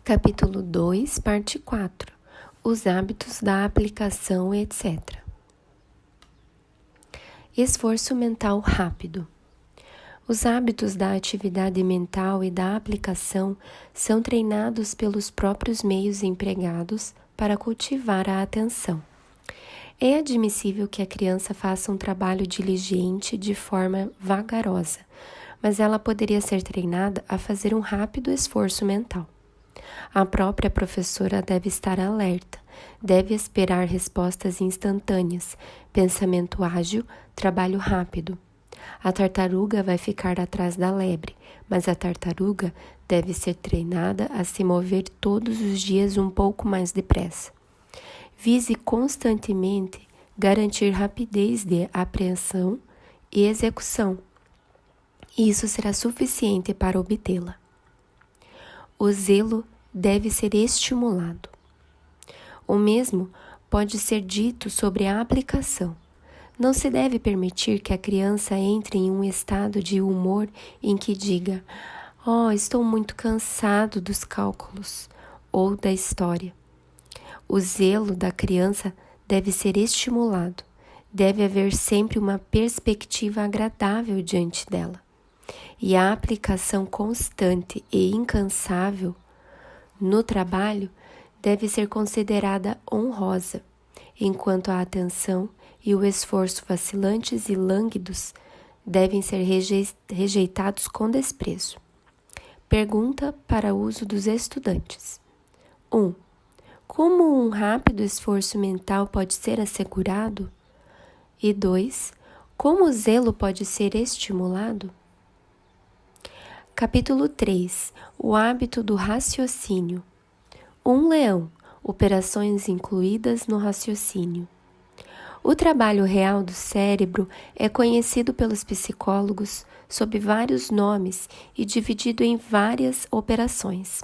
Capítulo 2, parte 4. Os hábitos da aplicação, etc. Esforço mental rápido. Os hábitos da atividade mental e da aplicação são treinados pelos próprios meios empregados para cultivar a atenção. É admissível que a criança faça um trabalho diligente de forma vagarosa, mas ela poderia ser treinada a fazer um rápido esforço mental. A própria professora deve estar alerta, deve esperar respostas instantâneas, pensamento ágil, trabalho rápido. A tartaruga vai ficar atrás da lebre, mas a tartaruga deve ser treinada a se mover todos os dias um pouco mais depressa. Vise constantemente garantir rapidez de apreensão e execução. Isso será suficiente para obtê-la. O zelo deve ser estimulado. O mesmo pode ser dito sobre a aplicação. Não se deve permitir que a criança entre em um estado de humor em que diga: estou muito cansado dos cálculos ou da história. O zelo da criança deve ser estimulado. Deve haver sempre uma perspectiva agradável diante dela. E a aplicação constante e incansável no trabalho deve ser considerada honrosa, enquanto a atenção e o esforço vacilantes e lânguidos devem ser rejeitados com desprezo. Pergunta para uso dos estudantes. 1. Como um rápido esforço mental pode ser assegurado? E 2. Como o zelo pode ser estimulado? Capítulo 3. O hábito do raciocínio. Um leão. Operações incluídas no raciocínio. O trabalho real do cérebro é conhecido pelos psicólogos sob vários nomes e dividido em várias operações.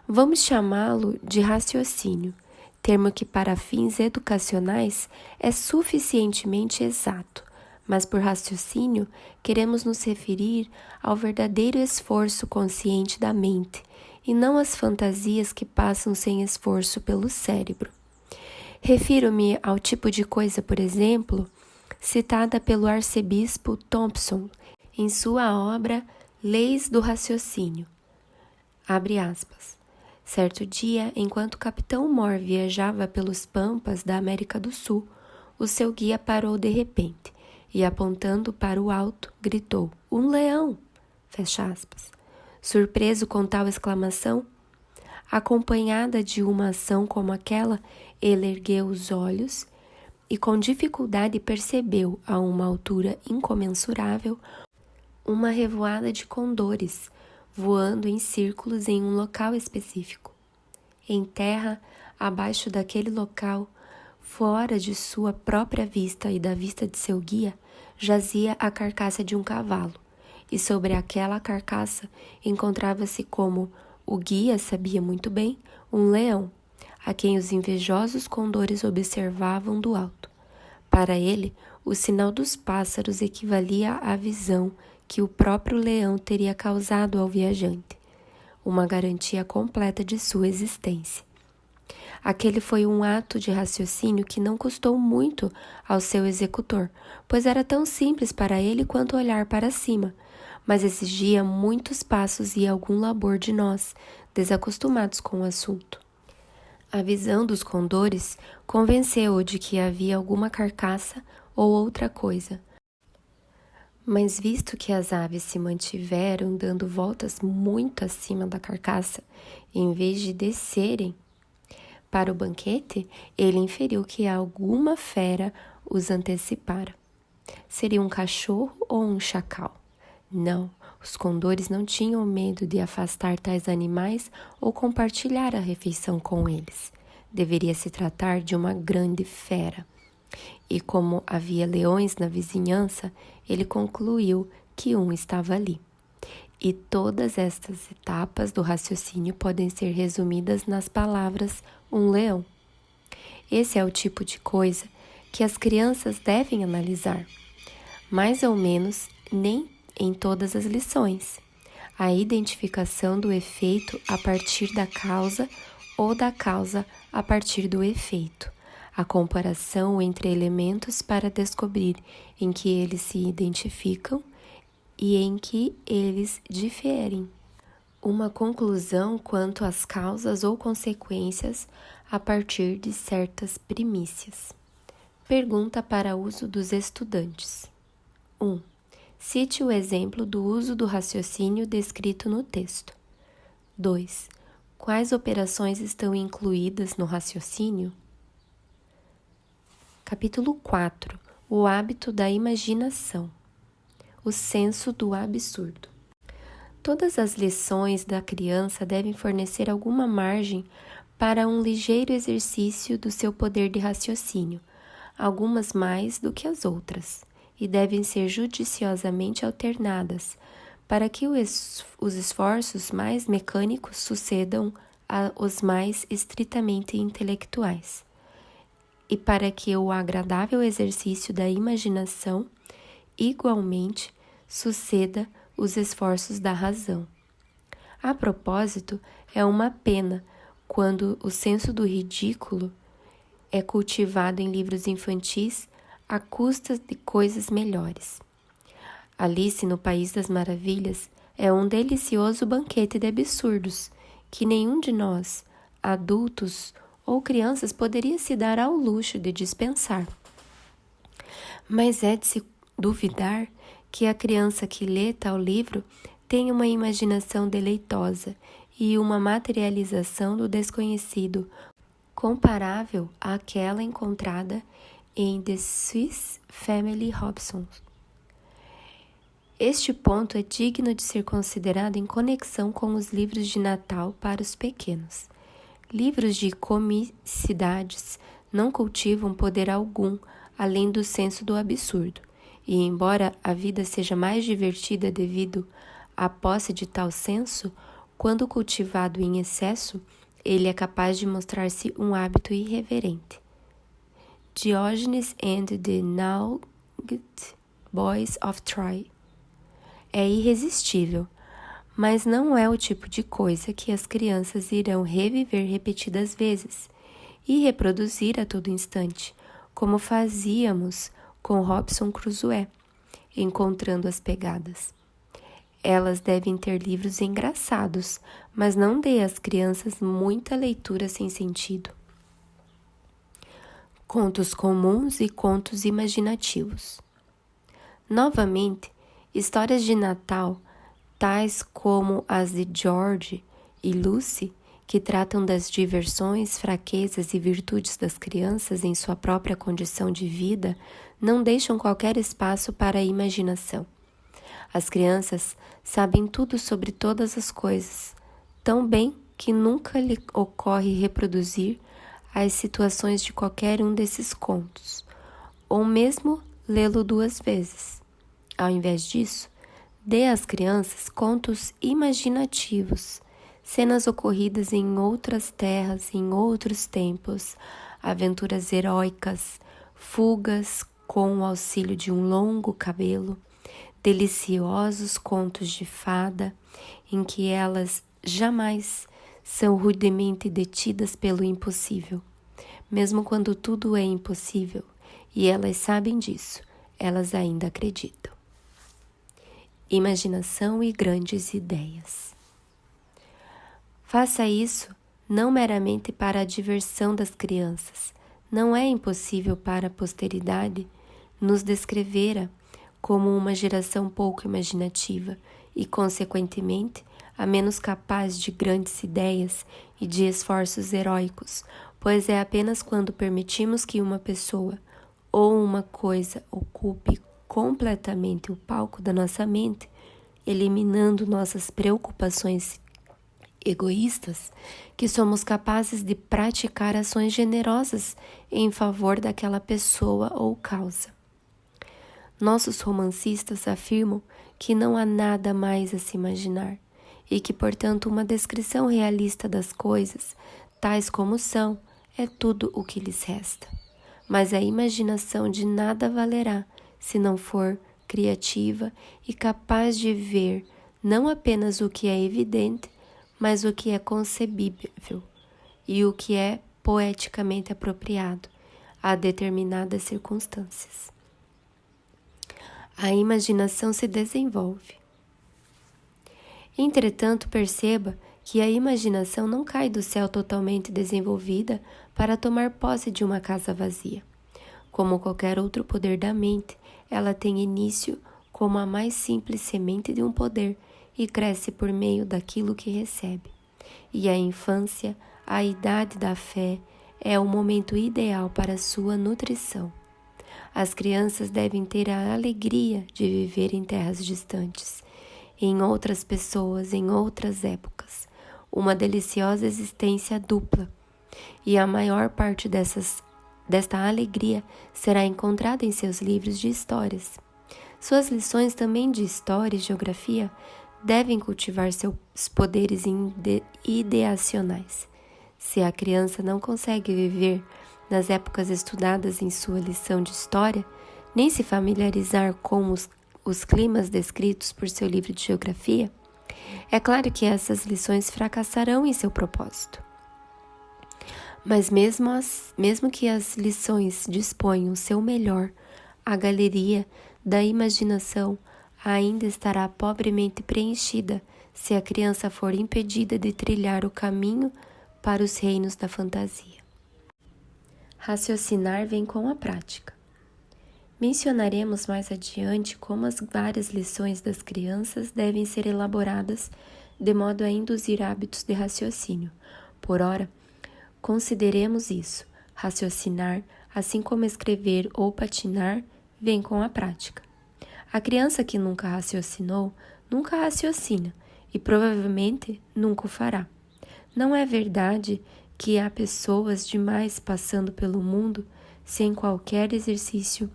Vamos chamá-lo de raciocínio, termo que para fins educacionais é suficientemente exato. Mas por raciocínio, queremos nos referir ao verdadeiro esforço consciente da mente, e não às fantasias que passam sem esforço pelo cérebro. Refiro-me ao tipo de coisa, por exemplo, citada pelo arcebispo Thompson em sua obra Leis do Raciocínio. Abre aspas. Certo dia, enquanto o capitão Moore viajava pelos pampas da América do Sul, o seu guia parou de repente e, apontando para o alto, gritou: "Um leão!" Fecha aspas. Surpreso com tal exclamação, acompanhada de uma ação como aquela, ele ergueu os olhos e com dificuldade percebeu, a uma altura incomensurável, uma revoada de condores voando em círculos em um local específico. Em terra, abaixo daquele local, fora de sua própria vista e da vista de seu guia, jazia a carcaça de um cavalo, e sobre aquela carcaça encontrava-se, como o guia sabia muito bem, um leão, a quem os invejosos condores observavam do alto. Para ele, o sinal dos pássaros equivalia à visão que o próprio leão teria causado ao viajante, uma garantia completa de sua existência. Aquele foi um ato de raciocínio que não custou muito ao seu executor, pois era tão simples para ele quanto olhar para cima, mas exigia muitos passos e algum labor de nós, desacostumados com o assunto. A visão dos condores convenceu-o de que havia alguma carcaça ou outra coisa. Mas visto que as aves se mantiveram dando voltas muito acima da carcaça, em vez de descerem para o banquete, ele inferiu que alguma fera os antecipara. Seria um cachorro ou um chacal? Não, os condores não tinham medo de afastar tais animais ou compartilhar a refeição com eles. Deveria se tratar de uma grande fera. E como havia leões na vizinhança, ele concluiu que um estava ali. E todas estas etapas do raciocínio podem ser resumidas nas palavras um leão. Esse é o tipo de coisa que as crianças devem analisar, mais ou menos nem em todas as lições. a identificação do efeito a partir da causa ou da causa a partir do efeito, a comparação entre elementos para descobrir em que eles se identificam e em que eles diferem. Uma conclusão quanto às causas ou consequências a partir de certas primícias. Pergunta para uso dos estudantes. 1. Cite o exemplo do uso do raciocínio descrito no texto. 2. Quais operações estão incluídas no raciocínio? Capítulo 4. O hábito da imaginação. O senso do absurdo. Todas as lições da criança devem fornecer alguma margem para um ligeiro exercício do seu poder de raciocínio, algumas mais do que as outras, e devem ser judiciosamente alternadas, para que os esforços mais mecânicos sucedam aos mais estritamente intelectuais, e para que o agradável exercício da imaginação, igualmente, suceda os esforços da razão. A propósito, é uma pena quando o senso do ridículo é cultivado em livros infantis à custa de coisas melhores. Alice no País das Maravilhas é um delicioso banquete de absurdos que nenhum de nós, adultos ou crianças, poderia se dar ao luxo de dispensar. Mas é de se duvidar que a criança que lê tal livro tenha uma imaginação deleitosa e uma materialização do desconhecido comparável àquela encontrada em The Swiss Family Robinson. Este ponto é digno de ser considerado em conexão com os livros de Natal para os pequenos. Livros de comicidades não cultivam poder algum além do senso do absurdo, e embora a vida seja mais divertida devido à posse de tal senso, quando cultivado em excesso, ele é capaz de mostrar-se um hábito irreverente. Diogenes and the Naughty Boys of Troy é irresistível, mas não é o tipo de coisa que as crianças irão reviver repetidas vezes e reproduzir a todo instante, como fazíamos com Robinson Crusoe, encontrando as pegadas. Elas devem ter livros engraçados, mas não dê às crianças muita leitura sem sentido. Contos comuns e contos imaginativos. Novamente, histórias de Natal, tais como as de George e Lucy, que tratam das diversões, fraquezas e virtudes das crianças em sua própria condição de vida, não deixam qualquer espaço para a imaginação. As crianças sabem tudo sobre todas as coisas, tão bem que nunca lhe ocorre reproduzir as situações de qualquer um desses contos, ou mesmo lê-lo 2 vezes. Ao invés disso, dê às crianças contos imaginativos, cenas ocorridas em outras terras, em outros tempos, aventuras heróicas, fugas com o auxílio de um longo cabelo, deliciosos contos de fada, em que elas jamais são rudemente detidas pelo impossível. Mesmo quando tudo é impossível, e elas sabem disso, elas ainda acreditam. Imaginação e grandes ideias. Faça isso não meramente para a diversão das crianças. Não é impossível para a posteridade nos descrevera como uma geração pouco imaginativa e, consequentemente, a menos capaz de grandes ideias e de esforços heróicos, pois é apenas quando permitimos que uma pessoa ou uma coisa ocupe completamente o palco da nossa mente, eliminando nossas preocupações egoístas, que somos capazes de praticar ações generosas em favor daquela pessoa ou causa. Nossos romancistas afirmam que não há nada mais a se imaginar e que, portanto, uma descrição realista das coisas, tais como são, é tudo o que lhes resta. Mas a imaginação de nada valerá se não for criativa e capaz de ver não apenas o que é evidente, mas o que é concebível e o que é poeticamente apropriado a determinadas circunstâncias. A imaginação se desenvolve. Entretanto, perceba que a imaginação não cai do céu totalmente desenvolvida para tomar posse de uma casa vazia. Como qualquer outro poder da mente, ela tem início como a mais simples semente de um poder e cresce por meio daquilo que recebe. E a infância, a idade da fé, é o momento ideal para sua nutrição. As crianças devem ter a alegria de viver em terras distantes, em outras pessoas, em outras épocas, uma deliciosa existência dupla. E a maior parte desta alegria será encontrada em seus livros de histórias. Suas lições também de história e geografia devem cultivar seus poderes ideacionais. Se a criança não consegue viver nas épocas estudadas em sua lição de história, nem se familiarizar com os climas descritos por seu livro de geografia, é claro que essas lições fracassarão em seu propósito. Mas mesmo que as lições disponham o seu melhor, a galeria da imaginação ainda estará pobremente preenchida se a criança for impedida de trilhar o caminho para os reinos da fantasia. Raciocinar vem com a prática. Mencionaremos mais adiante como as várias lições das crianças devem ser elaboradas de modo a induzir hábitos de raciocínio. Por ora, consideremos isso. Raciocinar, assim como escrever ou patinar, vem com a prática. A criança que nunca raciocinou, nunca raciocina e provavelmente nunca o fará. Não é verdade que há pessoas demais passando pelo mundo sem qualquer exercício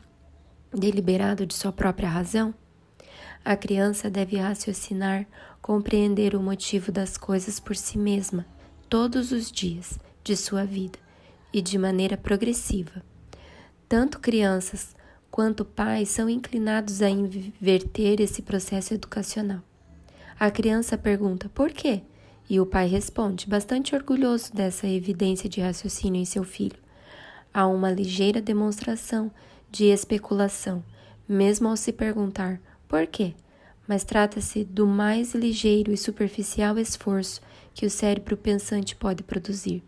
deliberado de sua própria razão? A criança deve raciocinar, compreender o motivo das coisas por si mesma, todos os dias de sua vida e de maneira progressiva. Tanto crianças quanto pais são inclinados a inverter esse processo educacional. A criança pergunta por quê? E o pai responde, bastante orgulhoso dessa evidência de raciocínio em seu filho. Há uma ligeira demonstração de especulação, mesmo ao se perguntar por quê, mas trata-se do mais ligeiro e superficial esforço que o cérebro pensante pode produzir.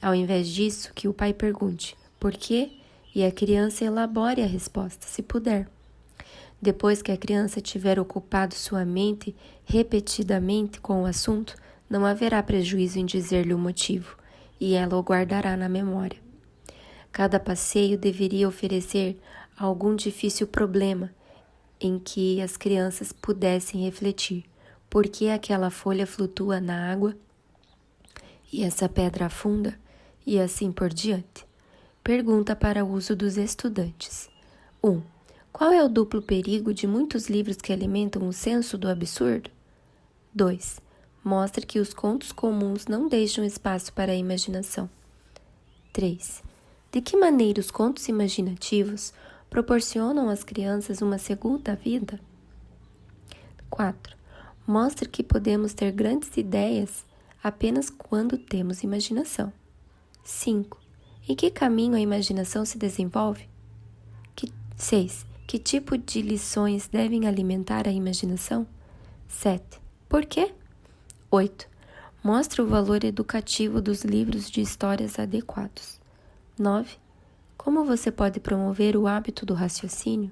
Ao invés disso, que o pai pergunte por quê e a criança elabore a resposta, se puder. Depois que a criança tiver ocupado sua mente repetidamente com o assunto, não haverá prejuízo em dizer-lhe o motivo, e ela o guardará na memória. Cada passeio deveria oferecer algum difícil problema em que as crianças pudessem refletir. Por que aquela folha flutua na água e essa pedra afunda? E assim por diante. Pergunta para o uso dos estudantes. 1. Qual é o duplo perigo de muitos livros que alimentam o senso do absurdo? 2. Mostra que os contos comuns não deixam espaço para a imaginação. 3. De que maneira os contos imaginativos proporcionam às crianças uma segunda vida? 4. Mostra que podemos ter grandes ideias apenas quando temos imaginação. 5. Em que caminho a imaginação se desenvolve? 6. Que tipo de lições devem alimentar a imaginação? 7. Por quê? 8. Mostra o valor educativo dos livros de histórias adequados. 9. Como você pode promover o hábito do raciocínio?